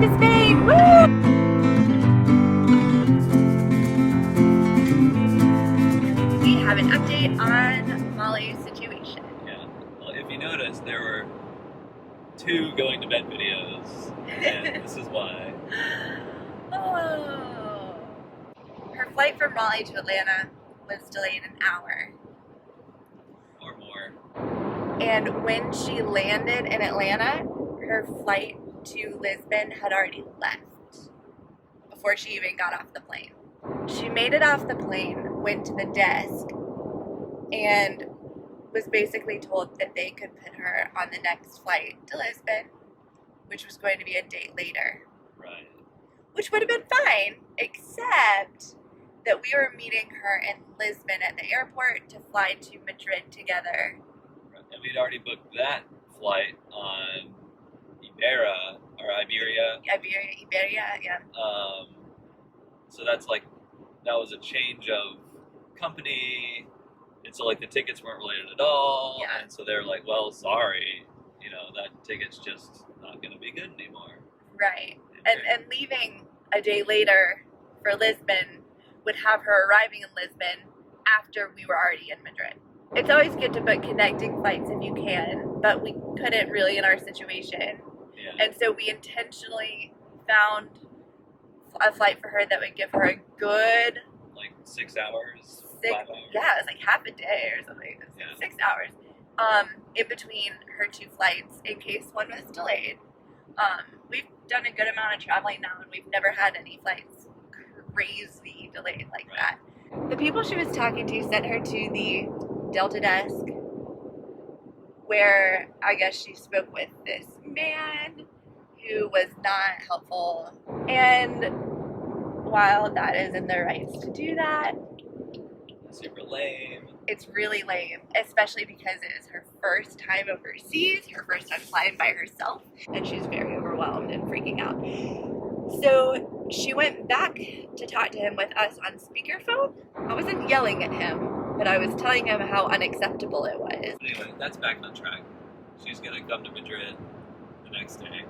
to Spain! Woo! We have an update on Molly's situation. Yeah. Well, if you notice, there were 2 going to bed videos, and this is why. Oh. Her flight from Raleigh to Atlanta was delayed an hour. Or more. And when she landed in Atlanta, her flight to Lisbon had already left before she even got off the plane. She made it off the plane, went to the desk, and was basically told that they could put her on the next flight to Lisbon, which was going to be a day later. Right. Which would have been fine, except that we were meeting her in Lisbon at the airport to fly to Madrid together. Right. And we'd already booked that flight on Iberia, yeah. So that's like, that was a change of company, and so like the tickets weren't related at all, Yeah. and so they're like, well, sorry, you know, that ticket's just not going to be good anymore. Right. And leaving a day later for Lisbon would have her arriving in Lisbon after we were already in Madrid. It's always good to book connecting flights if you can, but we couldn't really in our situation. Yeah. And so we intentionally found a flight for her that would give her a good Like 6 hours, 6, 5 hours. yeah, it was like half a day or something. It was Yeah. 6 hours in between her 2 flights in case one was delayed. We've done a good amount of traveling now, and we've never had any flights crazy delayed like that. The people she was talking to sent her to the Delta desk, where I guess she spoke with this man who was not helpful. And while that is in their rights to do that, Super lame. it's really lame, especially because it is her first time overseas, her first time flying by herself, and she's very overwhelmed and freaking out. So she went back to talk to him with us on speakerphone. I wasn't yelling at him, but I was telling him how unacceptable it was. Anyway, that's back on track. She's going to come to Madrid the next day.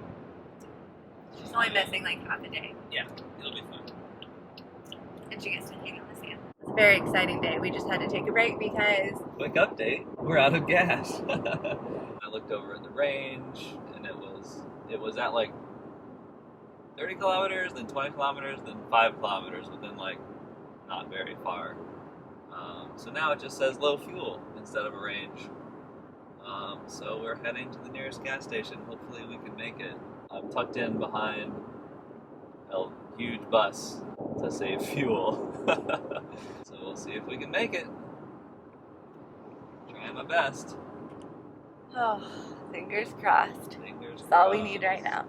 She's only missing like half a day, Yeah, it'll be fun. and she gets to hang out with Sam. It's a very exciting day. We just had to take a break because Quick update, we're out of gas. I looked over at the range, and it was at like 30 kilometers, then 20 kilometers, then 5 kilometers, but then like not very far. So now it just says low fuel instead of a range. So we're heading to the nearest gas station. Hopefully we can make it. I'm tucked in behind a huge bus to save fuel. So we'll see if we can make it. Trying my best. oh, fingers crossed. Fingers That's all we crossed. need right now.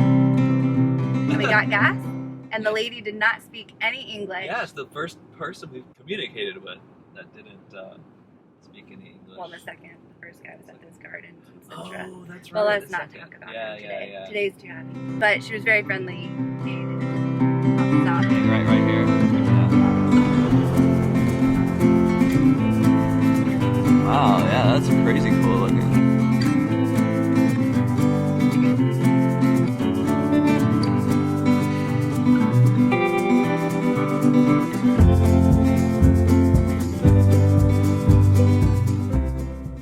And we got gas, and the lady did not speak any English. Yeah, it's the first person we've communicated with that didn't speak any English. Well, the first guy was at this garden in Centra. Oh, that's right. Well, let's the not second. talk about Yeah, him today. Yeah. Today's too happy. But she was very friendly. And helped us out. Right here. Yeah. Wow, yeah, that's crazy cool looking.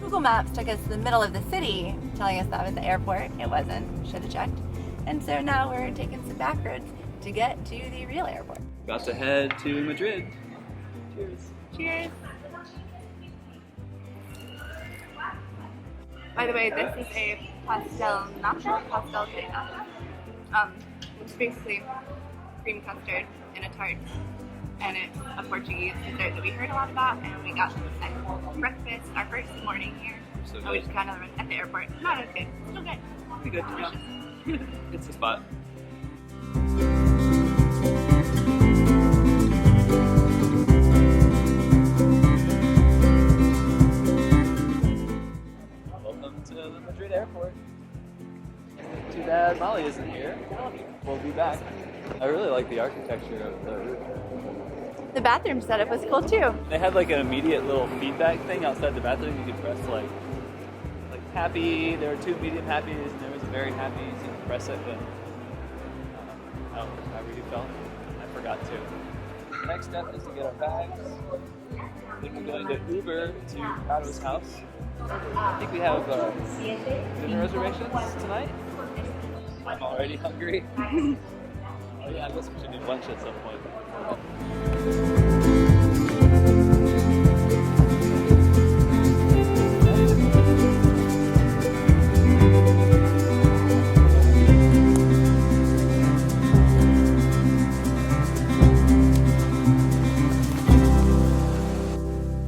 Google Maps took us to the middle of the city, telling us that was the airport. It wasn't. Should have checked. And so now we're taking some back roads to get to the real airport. About to head to Madrid. Cheers. Cheers. By the way, this is a pastel de nata. Which is basically cream custard in a tart. And it's a Portuguese dessert that we heard a lot about, and we got at breakfast, our first morning here. So And we just got another one at the airport. Not as good. Still good. Pretty good. Delicious. It's the spot. Welcome to the Madrid airport. Too bad Molly isn't here. We'll be back. I really like the architecture of the roof. The bathroom setup was cool too. They had like an immediate little feedback thing outside the bathroom. You could press like happy. There were 2 medium happies, and there was a very happy. So you could press it, but however you felt. I forgot to. The next step is to get our bags. Then we're going to Uber to Caro's house. I think we have dinner reservations tonight. I'm already hungry. Oh yeah, I guess we should do lunch at some point.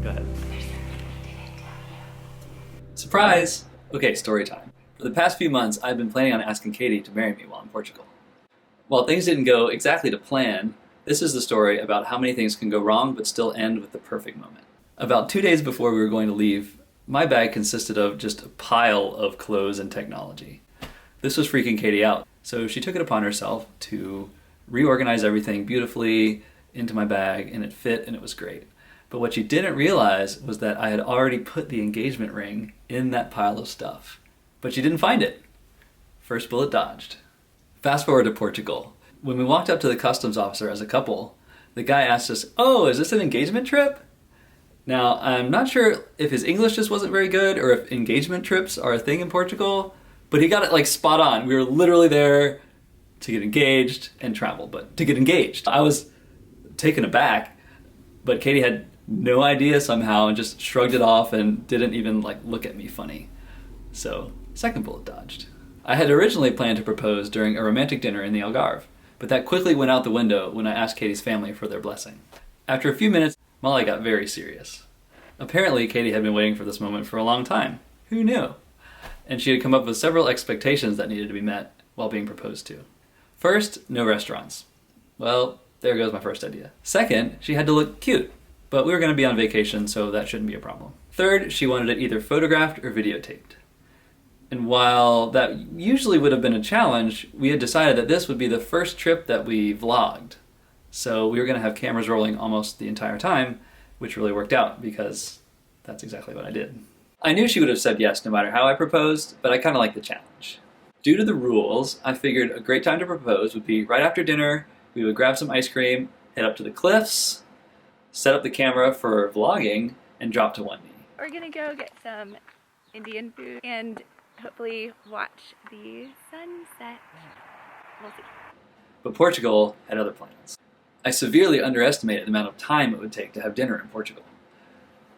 Go ahead. Surprise! Okay, story time. For the past few months, I've been planning on asking Katie to marry me while in Portugal. While things didn't go exactly to plan, this is the story about how many things can go wrong but still end with the perfect moment. About 2 days before we were going to leave, my bag consisted of just a pile of clothes and technology. This was freaking Katie out, so she took it upon herself to reorganize everything beautifully into my bag, and it fit and it was great. But what she didn't realize was that I had already put the engagement ring in that pile of stuff. But she didn't find it. First bullet dodged. Fast forward to Portugal. When we walked up to the customs officer as a couple, the guy asked us, "Oh, is this an engagement trip?" Now, I'm not sure if his English just wasn't very good or if engagement trips are a thing in Portugal, but he got it like spot on. We were literally there to get engaged and travel, but to get engaged. I was taken aback, but Katie had no idea somehow and just shrugged it off and didn't even like look at me funny. So, second bullet dodged. I had originally planned to propose during a romantic dinner in the Algarve, but that quickly went out the window when I asked Katie's family for their blessing. After a few minutes, Molly got very serious. Apparently, Katie had been waiting for this moment for a long time. Who knew? And she had come up with several expectations that needed to be met while being proposed to. First, no restaurants. Well, there goes my first idea. Second, she had to look cute, but we were going to be on vacation, so that shouldn't be a problem. Third, she wanted it either photographed or videotaped. And while that usually would have been a challenge, we had decided that this would be the first trip that we vlogged. So we were going to have cameras rolling almost the entire time, which really worked out because that's exactly what I did. I knew she would have said yes no matter how I proposed, but I kind of liked the challenge. Due to the rules, I figured a great time to propose would be right after dinner. We would grab some ice cream, head up to the cliffs, set up the camera for vlogging, and drop to one knee. We're gonna go get some Indian food and hopefully watch the sunset. We'll see. But Portugal had other plans. I severely underestimated the amount of time it would take to have dinner in Portugal.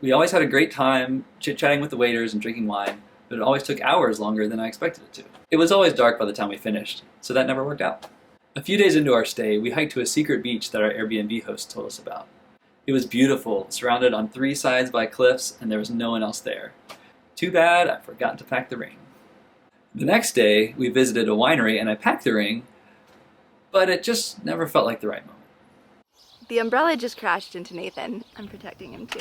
We always had a great time chit-chatting with the waiters and drinking wine, but it always took hours longer than I expected it to. It was always dark by the time we finished, so that never worked out. A few days into our stay, we hiked to a secret beach that our Airbnb host told us about. It was beautiful, surrounded on 3 sides by cliffs, and there was no one else there. Too bad I forgot to pack the ring. The next day, we visited a winery and I packed the ring, but it just never felt like the right moment. The umbrella just crashed into Nathan. I'm protecting him too.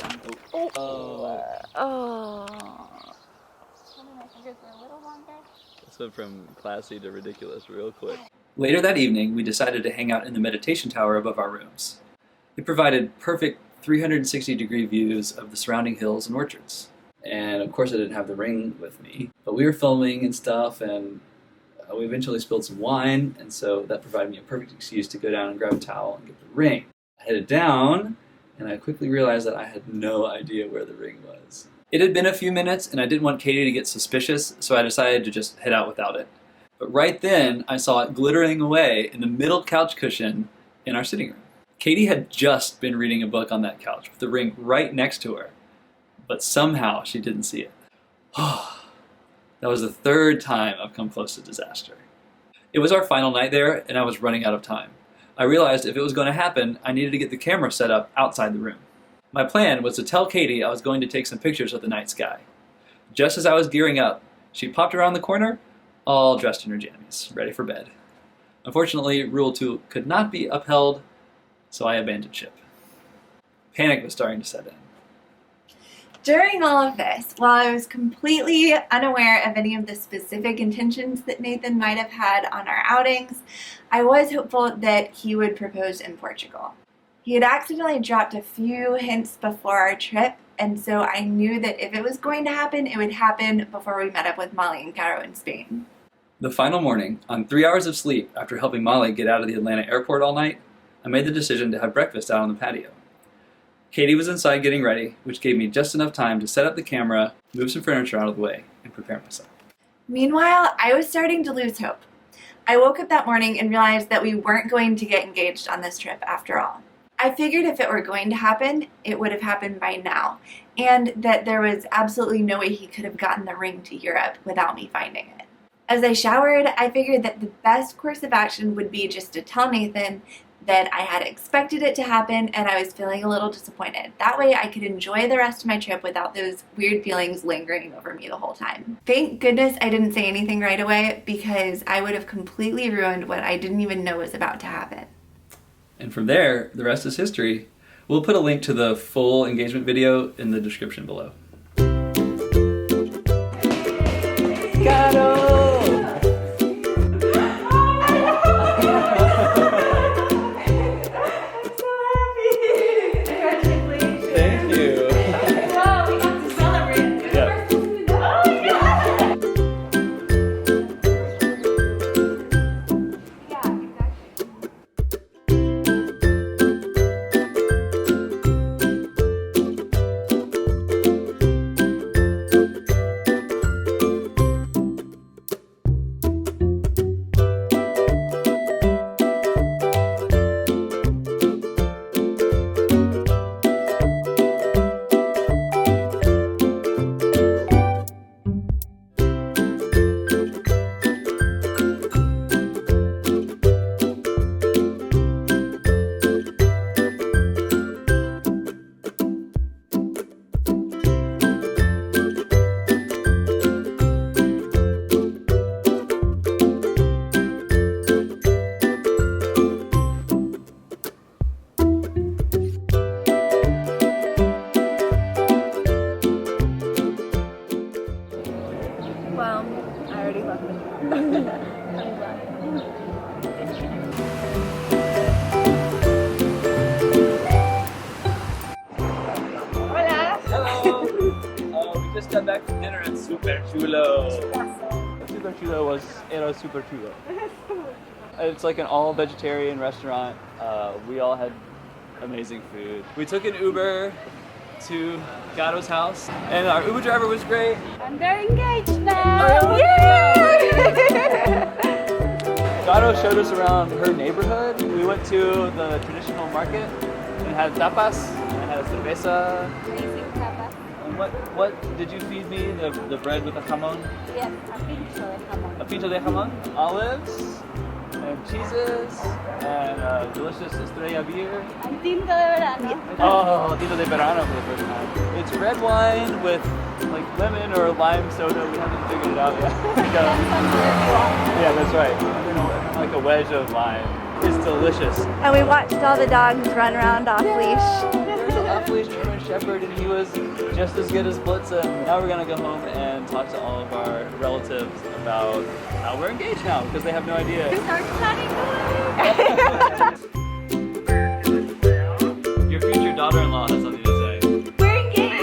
Oh. This went from classy to ridiculous real quick. Later that evening, we decided to hang out in the meditation tower above our rooms. It provided perfect 360-degree views of the surrounding hills and orchards. And of course I didn't have the ring with me, but we were filming and stuff, and we eventually spilled some wine, and so that provided me a perfect excuse to go down and grab a towel and get the ring. I headed down, and I quickly realized that I had no idea where the ring was. It had been a few minutes, and I didn't want Katie to get suspicious, so I decided to just head out without it. But right then, I saw it glittering away in the middle couch cushion in our sitting room. Katie had just been reading a book on that couch with the ring right next to her, but somehow she didn't see it. That was the 3rd time I've come close to disaster. It was our final night there, and I was running out of time. I realized if it was going to happen, I needed to get the camera set up outside the room. My plan was to tell Katie I was going to take some pictures of the night sky. Just as I was gearing up, she popped around the corner, all dressed in her jammies, ready for bed. Unfortunately, Rule 2 could not be upheld, so I abandoned ship. Panic was starting to set in. During all of this, while I was completely unaware of any of the specific intentions that Nathan might have had on our outings, I was hopeful that he would propose in Portugal. He had accidentally dropped a few hints before our trip, and so I knew that if it was going to happen, it would happen before we met up with Molly and Caro in Spain. The final morning, on 3 hours of sleep after helping Molly get out of the Atlanta airport all night, I made the decision to have breakfast out on the patio. Katie was inside getting ready, which gave me just enough time to set up the camera, move some furniture out of the way, and prepare myself. Meanwhile, I was starting to lose hope. I woke up that morning and realized that we weren't going to get engaged on this trip after all. I figured if it were going to happen, it would have happened by now, and that there was absolutely no way he could have gotten the ring to Europe without me finding it. As I showered, I figured that the best course of action would be just to tell Nathan that I had expected it to happen and I was feeling a little disappointed. That way I could enjoy the rest of my trip without those weird feelings lingering over me the whole time. Thank goodness I didn't say anything right away, because I would have completely ruined what I didn't even know was about to happen. And from there, the rest is history. We'll put a link to the full engagement video in the description below. Caro! Well, I already left it. Hola! Hello! We just got back from dinner at Super Chulo. Super Chulo era super chulo. It's like an all-vegetarian restaurant. We all had amazing food. We took an Uber to Caro's house, and our Uber driver was great. And they're engaged now! Oh, Yay! Caro showed us around her neighborhood. We went to the traditional market and had tapas, and had a cerveza. Amazing tapas. And what did you feed me? The bread with the jamon? Yes, a pincho de jamón. A pincho de jamon, olives, and cheeses, and delicious Estrella beer. And tinto de verano. Oh, tinto de verano for the first time. It's red wine with like lemon or lime soda. We haven't figured it out yet. Yeah, that's right. And then like a wedge of lime. It's delicious. And we watched all the dogs run around off leash. There's an off-leash German Shepherd, and he was just as good as Blitzen. Now we're gonna go home and talk to all of our relatives about how we're engaged now, because they have no idea. Start planning. Your future daughter-in-law has something to say. We're engaged.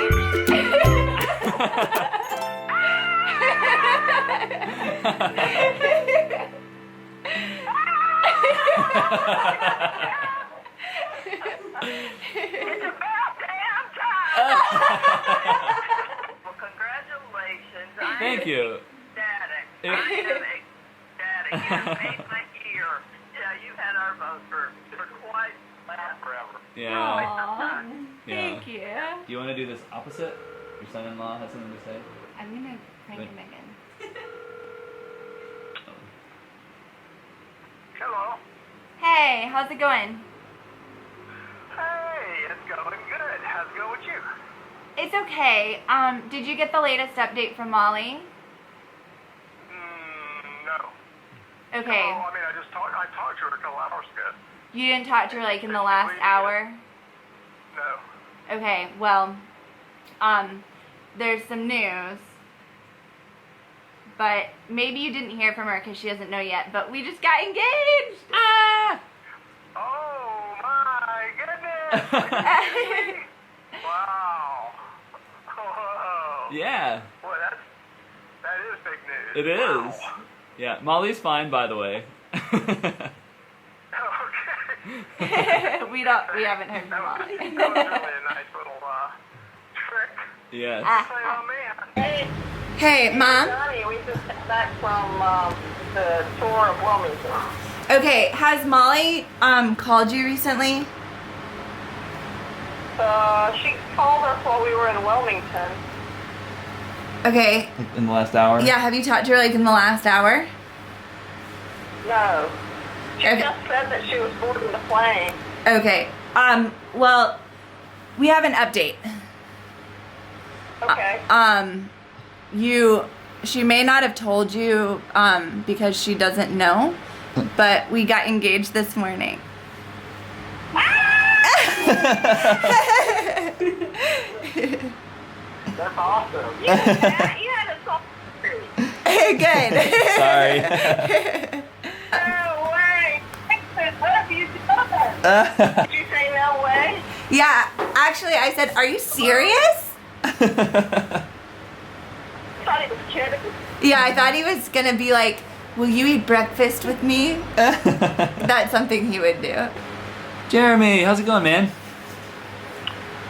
Well, congratulations. Thank you. Ecstatic. I am ecstatic. You have made my year. Yeah, you had our vote for quite forever. Yeah. Aw, Yeah. thank you. Do you want to do this opposite? Your son-in-law has something to say? I'm gonna prank him again. Hello. Hey, how's it going? Hey, it's going good. How's it going with you? It's okay. Did you get the latest update from Molly? No. Okay. No, I mean, I talked to her a couple hours ago. You didn't talk to her like in the last hour? No. Okay, well, there's some news. But maybe you didn't hear from her because she doesn't know yet, but we just got engaged! Ah! Oh, my goodness. Wow. Whoa. Yeah, Boy, that is big news. it is. Wow. Yeah, Molly's fine, by the way. Okay. We haven't heard That from was, Molly. that was really a nice little trick. Yes. Play on me. Hey, Hey, Mom. Johnny, we just got back from the tour of Wilmington. Okay, has Molly called you recently? She called us while we were in Wilmington. Okay. In the last hour? Yeah, have you talked to her like in the last hour? No. She Okay. just said that she was boarding the plane. Okay. Well, we have an update. Okay. She may not have told you because she doesn't know, but we got engaged this morning. That's awesome. You had a song. Good. Sorry. No way. What have you done? Did you say no way? Yeah, actually, I said, are you serious? I thought he was kidding. Yeah, I thought he was gonna be like, will you eat breakfast with me? That's something he would do. Jeremy, how's it going, man?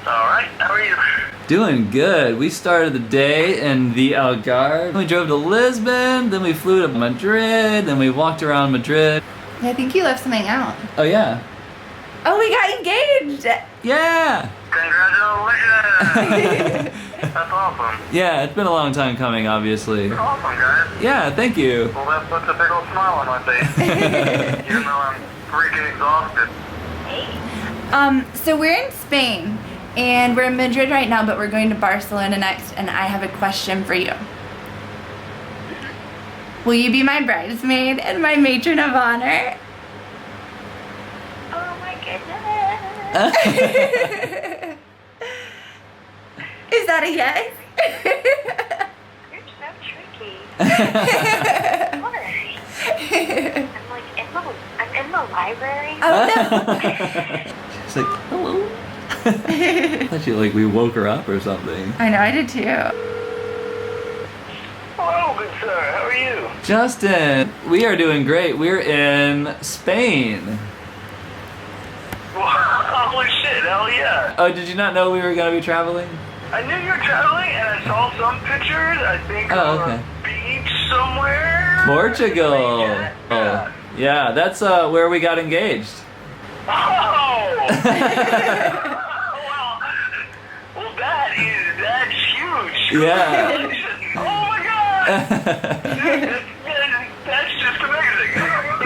All right. How are you? Doing good. We started the day in the Algarve. We drove to Lisbon, then we flew to Madrid, then we walked around Madrid. I think you left something out. Oh yeah. Oh, we got engaged. Yeah! Congratulations. That's awesome. Yeah, it's been a long time coming, obviously. Awesome, guys. Yeah, thank you. Well, that puts a big old smile on my face. Even though I'm freaking exhausted. So we're in Spain, and we're in Madrid right now, but we're going to Barcelona next, and I have a question for you. Will you be my bridesmaid and my matron of honor? Oh my goodness. Is that a yes? You're so tricky. Sorry. I'm in the library. Oh She's like, hello. I thought we woke her up or something. no. I know, I did too. Hello, good sir. How are you? Justin, we are doing great. We're in Spain. Holy shit, hell yeah. Oh, did you not know we were going to be traveling? I knew you were traveling and I saw some pictures, I think, Oh, on okay. a beach somewhere. Portugal. Yeah. Oh, yeah, that's where we got engaged. Oh! well, that's huge. Yeah. Congratulations. Oh my god! That's just amazing.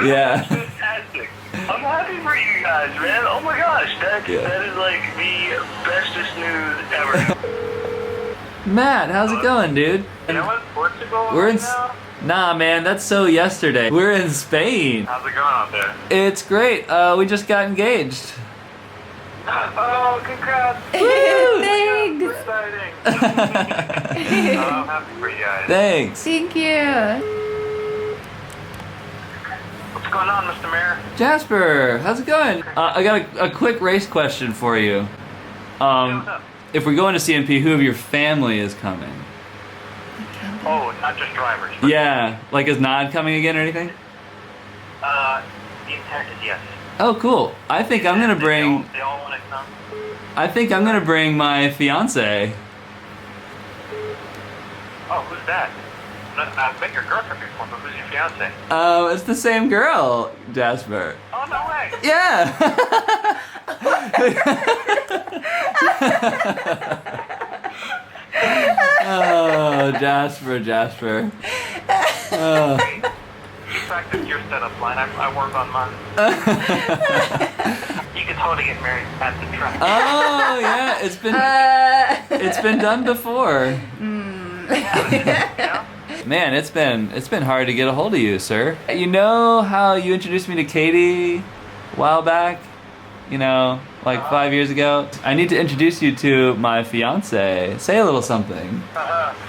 Yeah. That's fantastic. I'm happy for you guys, man. Oh my gosh, that is like the bestest news ever. Matt, how's it going, dude? You know what? Portugal We're in. right now? Nah, man, that's so yesterday. We're in Spain. How's it going out there? It's great. We just got engaged. Oh, congrats. Thanks. Exciting. I'm happy for you guys. Thanks. Thank you. What's going on, Mr. Mayor? Jasper, how's it going? I got a quick race question for you. What's up? If we're going to CNP, who of your family is coming? Oh, not just drivers. But, Yeah, like is Nod coming again or anything? the intent is yes. Oh, cool. I think I'm gonna bring. They all want to come. I think I'm gonna bring my fiance. Oh, who's that? I've met your girlfriend before, but who's your fiance? It's the same girl, Jasper. Oh, no way. Yeah. Oh, Jasper. Oh. You practice your setup line. I work on mine. You can totally get married at the track. Oh yeah, it's been done before. Yeah. Man, it's been hard to get a hold of you, sir. You know how you introduced me to Katie a while back? You know, like 5 years ago? I need to introduce you to my fiance. Say a little something.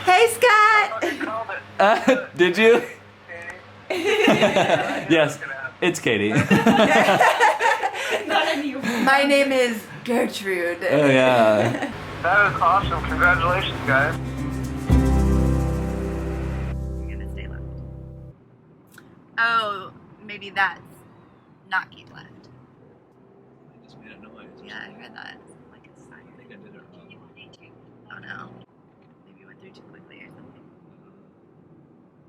Hey, Scott. You called it. Did you? Yes, it's Katie. Not a new one. My name is Gertrude. Oh yeah. That is awesome. Congratulations, guys. You're gonna stay left. Oh, maybe that's not keep left. I just made a noise. Yeah, I heard that. Like a sign. I think I did it wrong. Oh no. Maybe you went through too quickly or something.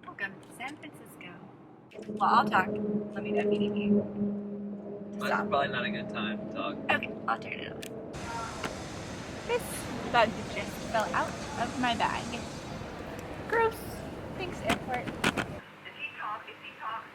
Welcome to San Francisco. Well, I'll talk. Let me know if you need me. That's probably not a good time to talk. Okay, I'll turn it off. This bug just fell out of my bag. Gross. Thanks, airport. If he talks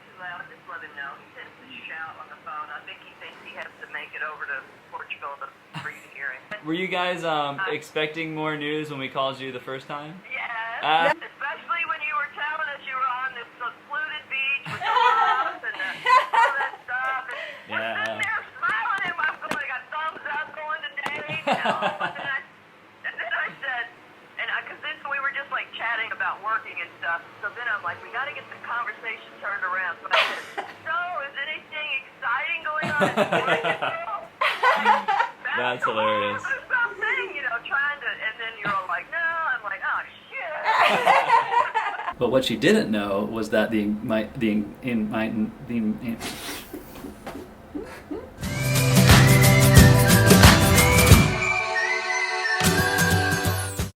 too loud, just let him know. He tends to shout on the phone. I think he thinks he has to make it over to Portugal for you to hear him. Were you guys expecting more news when we called you the first time? Yes. Especially when you were telling us you were on this secluded beach with the rocks and all that stuff. And we're sitting there smiling at him. I'm going, I got thumbs up going today. And then I said, because then we were just like chatting about working and stuff. So then I'm like, we got to get the conversation turned around. So I said, so is anything exciting going on in Portugal? That's hilarious. Something, trying to, and then you're all like, no. I'm like, oh shit. But what she didn't know was that